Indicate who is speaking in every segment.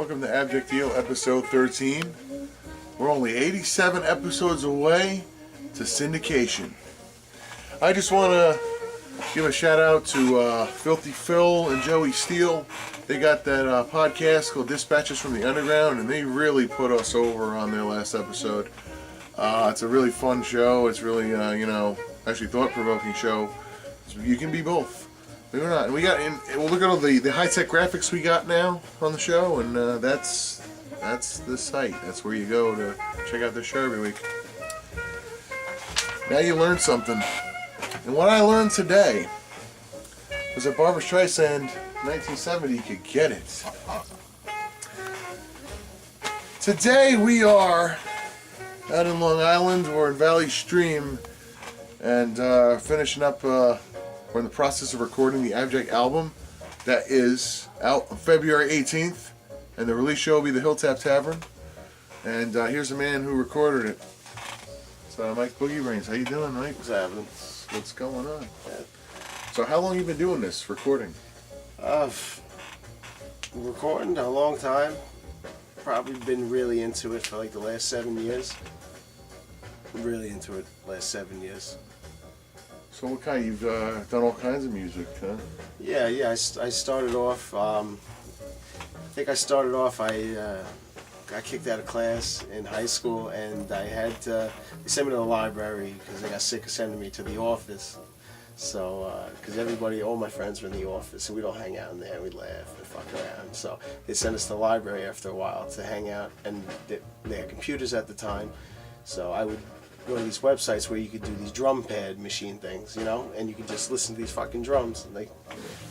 Speaker 1: Welcome to Abject Deal, episode 13. We're only 87 episodes away to syndication. I just want to give a shout out to Filthy Phil and Joey Steele. They got that podcast called Dispatches from the Underground, and they really put us over on their last episode. It's a really fun show. It's really, actually thought-provoking show. So you can be both. We're not. And we'll look at all the high-tech graphics we got now on the show, and that's the site. That's where you go to check out the show every week. Now you learned something. And what I learned today was that Barbra Streisand, 1970, could get it. Today we are out in Long Island. We're in Valley Stream, and finishing up. We're in the process of recording the Abject album that is out on February 18th, and the release show will be the Hilltop Tavern. And here's a man who recorded it. It's Mike Boogie Brains. How you doing, Mike?
Speaker 2: What's happening?
Speaker 1: What's going on? So how long you been doing this, recording?
Speaker 2: Recording a long time. Probably been really into it for like the last 7 years. Really into it last 7 years.
Speaker 1: So what kind? You've done all kinds of music, huh? Yeah.
Speaker 2: I started off. I got kicked out of class in high school, and I had to. They sent me to the library because they got sick of sending me to the office. So, because all my friends were in the office, and we'd all hang out in there, and we'd laugh and fuck around. So they sent us to the library after a while to hang out, and they had computers at the time, so I would go to these websites where you could do these drum pad machine things, and you could just listen to these fucking drums and like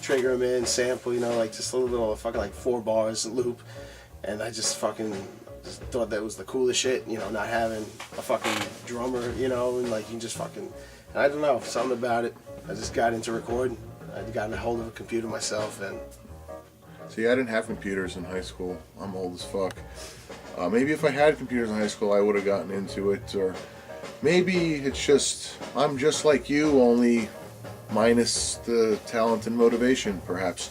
Speaker 2: trigger them in, sample, like just a little fucking like 4 bars loop, and I just thought that was the coolest shit, not having a fucking drummer, and like you can just fucking, and I don't know, something about it. I just got into recording. I got a hold of a computer myself, and
Speaker 1: see, I didn't have computers in high school. I'm old as fuck. Maybe if I had computers in high school, I would have gotten into it, or maybe it's just, I'm just like you, only minus the talent and motivation, perhaps.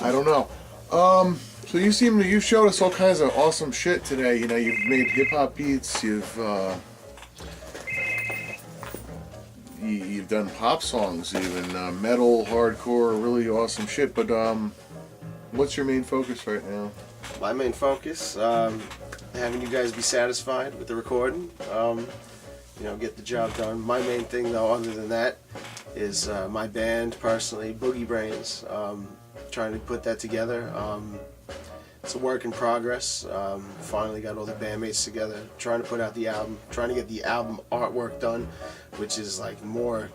Speaker 1: I don't know. So you showed us all kinds of awesome shit today. You've made hip-hop beats, you've done pop songs even, metal, hardcore, really awesome shit. But what's your main focus right now?
Speaker 2: My main focus, having you guys be satisfied with the recording. Get the job done. My main thing, though, other than that, is my band, personally, Boogie Brains. Trying to put that together. It's a work in progress. Finally got all the bandmates together, trying to put out the album, trying to get the album artwork done, which is like more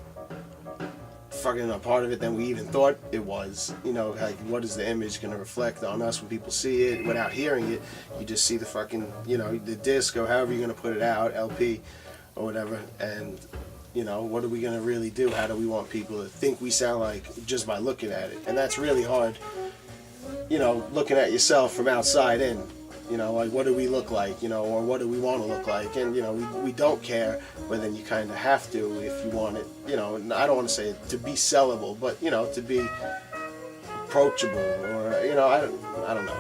Speaker 2: fucking a part of it than we even thought it was. Like what is the image going to reflect on us when people see it without hearing it? You just see the fucking, the disc or however you're going to put it out, LP or whatever, and what are we going to really do? How do we want people to think we sound like just by looking at it? And that's really hard, looking at yourself from outside in, like what do we look like, or what do we want to look like? And, we don't care, but then you kind of have to if you want it, and I don't want to say to be sellable, but, to be approachable, or, I don't know.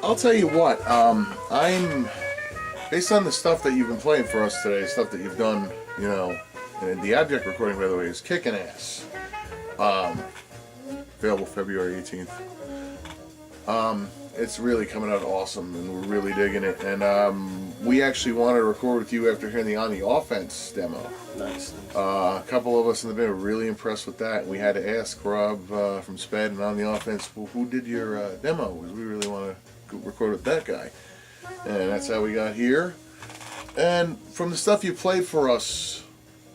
Speaker 1: I'll tell you what, I'm, based on the stuff that you've been playing for us today, stuff that you've done, and the Abject recording, by the way, is kicking ass. Available February 18th. It's really coming out awesome, and we're really digging it. And we actually wanted to record with you after hearing the On the Offense demo.
Speaker 2: Nice.
Speaker 1: A couple of us in the band were really impressed with that. We had to ask Rob from Sped and On the Offense, well, who did your demo? Because we really want to record with that guy. And that's how we got here. And from the stuff you played for us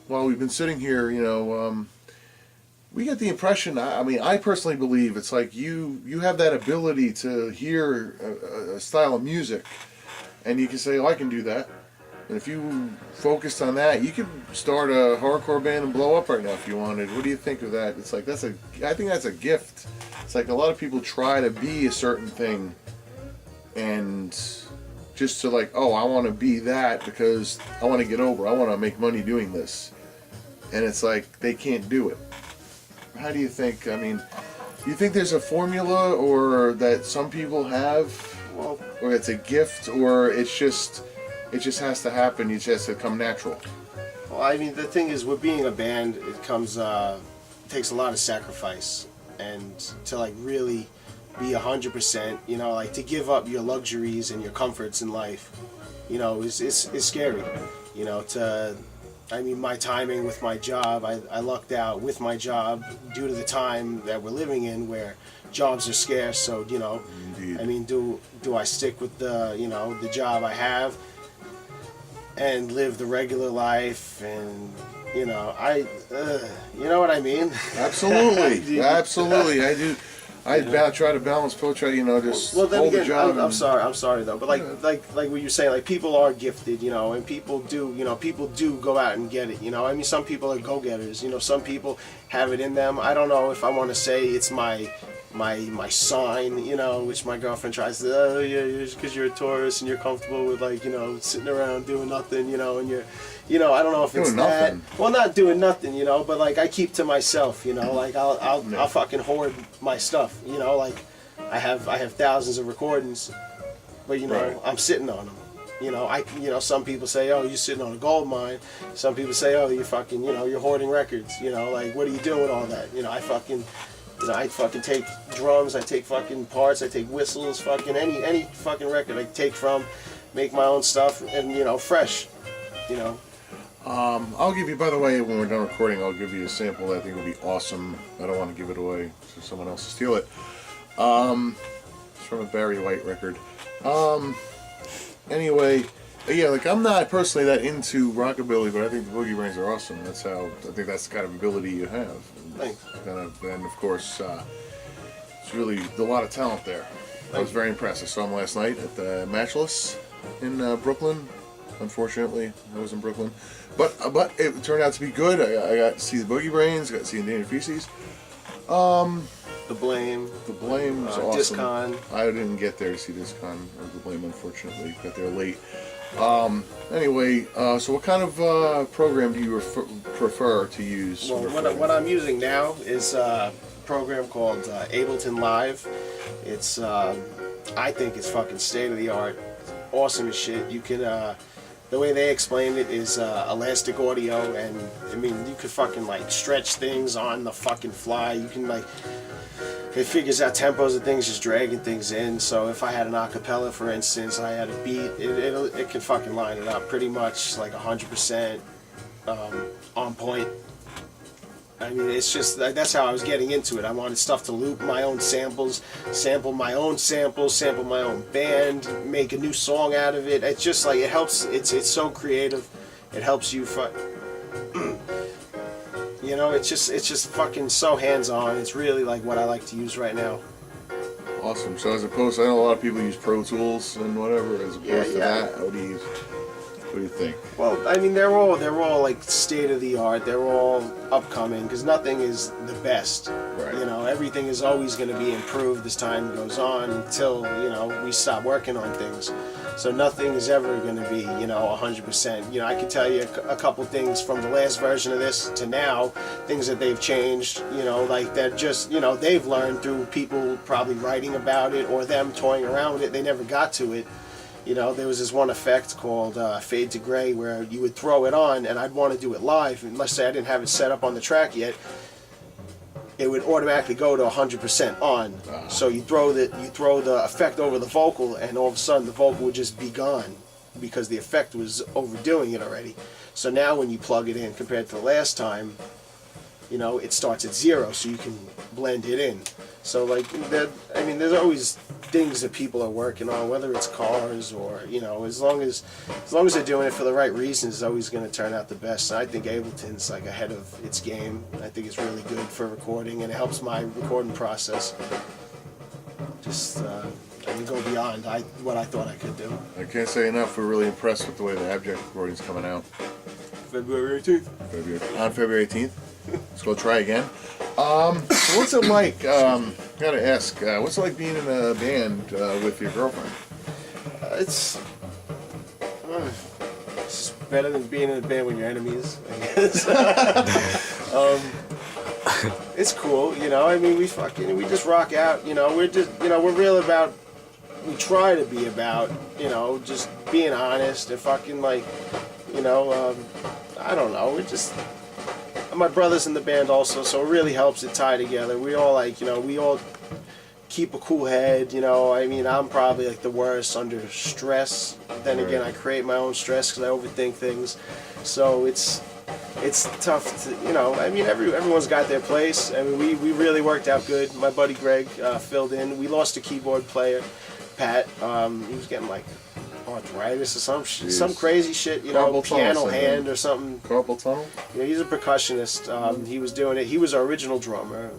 Speaker 1: while we've been sitting here, we get the impression, I personally believe it's like you have that ability to hear a style of music, and you can say, oh, I can do that. And if you focused on that, you could start a hardcore band and blow up right now if you wanted. What do you think of that? It's like, I think that's a gift. It's like a lot of people try to be a certain thing, and just to like, oh, I want to be that because I want to get over, I want to make money doing this. And it's like, they can't do it. How do you think, do you think there's a formula or that some people have
Speaker 2: Well,
Speaker 1: or it's a gift, or it just has to happen. It just has to come natural.
Speaker 2: well, I mean, the thing is, with being a band, it takes a lot of sacrifice, and to like really be 100%, you know, like to give up your luxuries and your comforts in life, you know, is scary. You know, I mean, my timing with my job, I lucked out with my job due to the time that we're living in, where jobs are scarce. So, you know,
Speaker 1: Indeed.
Speaker 2: I mean, do I stick with the job I have and live the regular life, and you know, you know what I mean?
Speaker 1: Absolutely, absolutely. I do. Try to balance both. Try, you know, just
Speaker 2: well, then
Speaker 1: hold
Speaker 2: again,
Speaker 1: the job.
Speaker 2: I'm sorry though, but like what you're saying, like people are gifted, you know, and people do go out and get it, you know. I mean, some people are go-getters, you know. Some people have it in them. I don't know if I want to say it's my sign, you know, which my girlfriend tries to, oh yeah, because you're a Taurus and you're comfortable with, like, you know, sitting around doing nothing, you know, and you're, you know, I don't know if it's
Speaker 1: doing
Speaker 2: that.
Speaker 1: nothing.
Speaker 2: Well, not doing nothing, you know, but like I keep to myself, you know, like I'll fucking hoard my stuff, you know, like I have thousands of recordings, but you know,
Speaker 1: Right.
Speaker 2: I'm sitting on them. You know, some people say, oh, you're sitting on a gold mine. Some people say, oh, you're fucking, you know, you're hoarding records. You know, like, what are you doing with all that? You know, I fucking take drums, I take fucking parts, I take whistles, fucking any fucking record I take from, make my own stuff, and, you know, fresh, you know.
Speaker 1: I'll give you, by the way, when we're done recording, I'll give you a sample that I think will be awesome. I don't want to give it away so someone else will steal it. It's from a Barry White record. Anyway, yeah, like I'm not personally that into rockabilly, but I think the Boogie Brains are awesome. I think that's the kind of ability you have.
Speaker 2: Thanks.
Speaker 1: And of course, it's really a lot of talent there. I was very impressed. I saw him last night at the Matchless in Brooklyn. Unfortunately, I was in Brooklyn, but it turned out to be good. I got to see the Boogie Brains, got to see Indiana Feces.
Speaker 2: The Blame.
Speaker 1: The Blame was awesome.
Speaker 2: Discon.
Speaker 1: I didn't get there to see Discon or The Blame, unfortunately. Got there late. Anyway, so what kind of program do you prefer to use?
Speaker 2: Well, what I'm using now is a program called Ableton Live. It's I think it's fucking state of the art, awesome as shit. You can the way they explain it is elastic audio, and I mean, you could fucking like stretch things on the fucking fly. You can like, it figures out tempos of things, just dragging things in. So if I had an acapella, for instance, I had a beat, it can fucking line it up pretty much like 100% on point. I mean, it's just, that's how I was getting into it. I wanted stuff to loop my own samples, sample my own samples, sample my own band, make a new song out of it. It's just like, it helps, it's so creative. It helps you, you know, it's just fucking so hands-on. It's really like what I like to use right now.
Speaker 1: Awesome. So as opposed to, I know a lot of people use Pro Tools and whatever, as opposed to that, what do you use? What do you think?
Speaker 2: Well, I mean, they're all like state of the art. They're all upcoming, because nothing is the best.
Speaker 1: Right.
Speaker 2: You know, everything is always going to be improved as time goes on until, you know, we stop working on things. So nothing is ever going to be, you know, 100%. You know, I could tell you a couple things from the last version of this to now, things that they've changed, you know, like that just, you know, they've learned through people probably writing about it or them toying around with it. They never got to it. You know, there was this one effect called Fade to Gray, where you would throw it on, and I'd want to do it live, and let's say I didn't have it set up on the track yet, it would automatically go to 100% on. So you throw the effect over the vocal, and all of a sudden the vocal would just be gone because the effect was overdoing it already. So now when you plug it in compared to the last time, you know, it starts at 0, so you can blend it in. So like that, I mean, there's always things that people are working on, whether it's cars or, you know, as long as they're doing it for the right reasons, it's always going to turn out the best. And I think Ableton's like ahead of its game. I think it's really good for recording, and it helps my recording process. Just I mean, go beyond what I thought I could do.
Speaker 1: I can't say enough. We're really impressed with the way the Abject recording's coming out.
Speaker 2: February 18th.
Speaker 1: On February 18th. Let's go try again. So what's it like? Gotta ask. What's it like being in a band with your girlfriend?
Speaker 2: It's better than being in a band with your enemies, I guess. It's cool, you know. I mean, we just rock out. You know, we're real about we try to be about, you know, just being honest and fucking like, you know, I don't know. We're just, my brother's in the band also, so it really helps it tie together. We all like, you know, we all keep a cool head, you know. I mean, I'm probably like the worst under stress. Then again, I create my own stress because I overthink things. So it's tough to, you know. I mean, everyone's got their place. I mean, we really worked out good. My buddy Greg filled in. We lost a keyboard player, Pat. He was getting like arthritis or some crazy shit, you know, piano hand or something.
Speaker 1: Carpal tunnel?
Speaker 2: You know, he's a percussionist. He was doing it. He was our original drummer.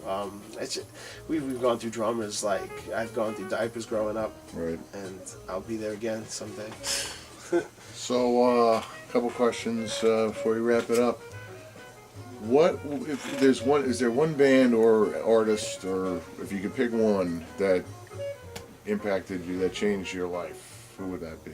Speaker 2: We've gone through drummers, like, I've gone through diapers growing up.
Speaker 1: Right.
Speaker 2: And I'll be there again someday.
Speaker 1: So, a couple questions before we wrap it up. What, if there's one, is there one band or artist, or if you could pick one that impacted you, that changed your life, who would that be?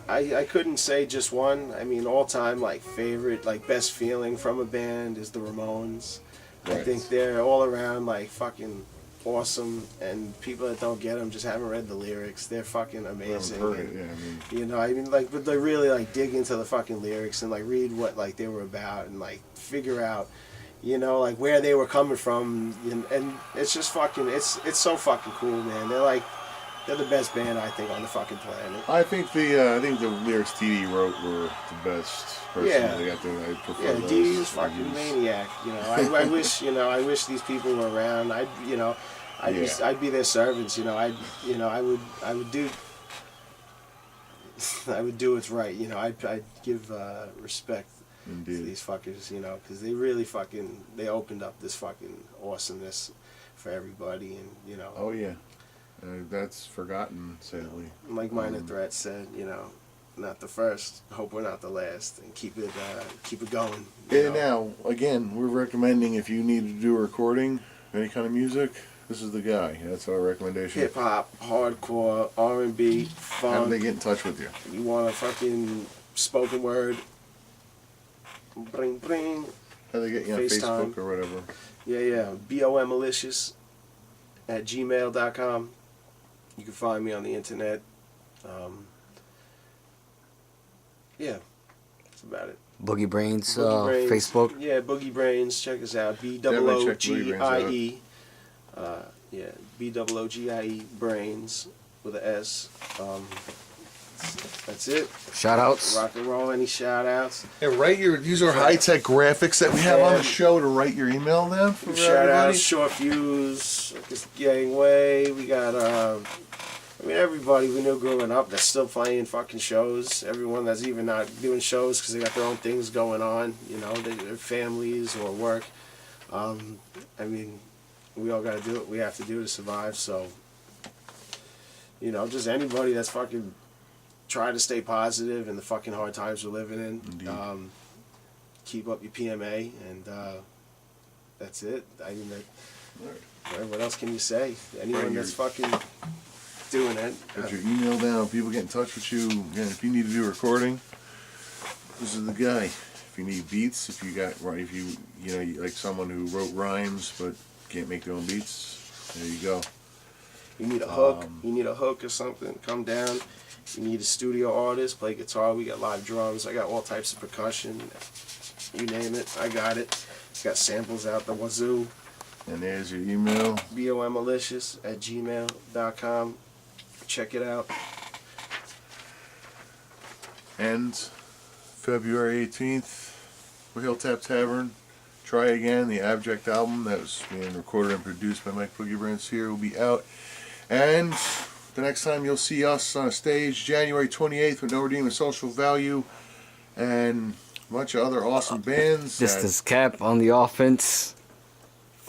Speaker 2: I couldn't say just one. I mean, all time, like, favorite, like, best feeling from a band is the Ramones.
Speaker 1: Right.
Speaker 2: I think they're all around, like, fucking awesome, and people that don't get them just haven't read the lyrics. They're fucking amazing.
Speaker 1: Heard it, yeah, I mean,
Speaker 2: you know, I mean, like, but they really, like, dig into the fucking lyrics and, like, read what, like, they were about and, like, figure out, you know, like, where they were coming from, and it's just fucking, it's so fucking cool, man. They're the best band, I think, on the fucking planet.
Speaker 1: I think the lyrics TD wrote were the best. Personally,
Speaker 2: Yeah.
Speaker 1: I prefer
Speaker 2: Yeah,
Speaker 1: those.
Speaker 2: Dee is fucking maniac. You know, I wish, you know, I wish these people were around. I'd be their servants. You know, I would do what's right. You know, I'd give respect
Speaker 1: Indeed.
Speaker 2: to these fuckers. You know, because they really they opened up this fucking awesomeness for everybody, and you know.
Speaker 1: Oh yeah, that's forgotten, sadly.
Speaker 2: Like Minor Threat said, you know, not the first. Hope we're not the last, and keep it going.
Speaker 1: Yeah. Now, again, we're recommending if you need to do a recording, any kind of music, this is the guy. That's our recommendation.
Speaker 2: Hip hop, hardcore, R&B, funk.
Speaker 1: How do they get in touch with you?
Speaker 2: You want a fucking spoken word? Bring bring.
Speaker 1: How do they get you on
Speaker 2: FaceTime.
Speaker 1: Facebook or whatever?
Speaker 2: Yeah. BOMmalicious@gmail.com. You can find me on the internet. Yeah, that's about it.
Speaker 3: Boogie Brains,
Speaker 2: Boogie Brains,
Speaker 3: Facebook.
Speaker 2: Yeah, Boogie Brains. Check us out.
Speaker 1: Definitely check Boogie Brains out.
Speaker 2: BOOGIE. Yeah, BOOGIE Brains with a S. That's it.
Speaker 3: Shout outs.
Speaker 2: Rock and roll. Any shout outs?
Speaker 1: Yeah, use our high tech graphics that we have on the show to write your email down. For
Speaker 2: Shout
Speaker 1: everybody.
Speaker 2: outs. Short Fuse. Gangway. We got. I mean, everybody we knew growing up that's still playing fucking shows. Everyone that's even not doing shows because they got their own things going on. You know, their families or work. I mean, we all got to do what we have to do to survive. So, you know, just anybody that's fucking trying to stay positive in the fucking hard times we're living in.
Speaker 1: Indeed.
Speaker 2: Keep up your PMA, and that's it. I mean, what else can you say? Anyone that's fucking doing it.
Speaker 1: Put your email down. People get in touch with you. Again, if you need to do a recording, this is the guy. If you need beats, if you like someone who wrote rhymes but can't make their own beats, there you go.
Speaker 2: You need a hook. You need a hook or something. Come down. You need a studio artist. Play guitar. We got live drums. I got all types of percussion. You name it, I got it. Got samples out the wazoo.
Speaker 1: And there's your email.
Speaker 2: BOMmalicious@gmail.com. Check it out.
Speaker 1: And February 18th, Hilltop Tavern. Try Again, the Abject album that was being recorded and produced by Mike Boogie Brains here will be out. And the next time you'll see us on a stage, January 28th with No Redeeming Social Value and a bunch of other awesome bands.
Speaker 3: Distance Cap on the offense.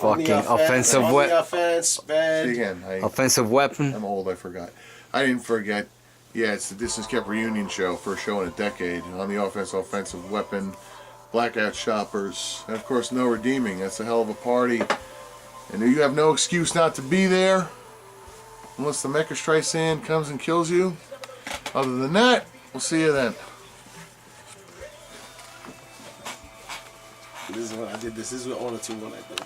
Speaker 2: On the
Speaker 3: Fucking offensive
Speaker 2: on
Speaker 3: weapon.
Speaker 2: the offense, bad.
Speaker 1: See again,
Speaker 3: Offensive weapon.
Speaker 1: I'm old, I forgot. I didn't forget. Yeah, it's the Distance Kept reunion show, first show in a decade. On the offense, offensive weapon, Blackout Shoppers, and of course No Redeeming. That's a hell of a party. And you have no excuse not to be there unless the Mecha Streisand comes and kills you. Other than that, we'll see you then.
Speaker 2: This is what I did. This is what all the two when I did.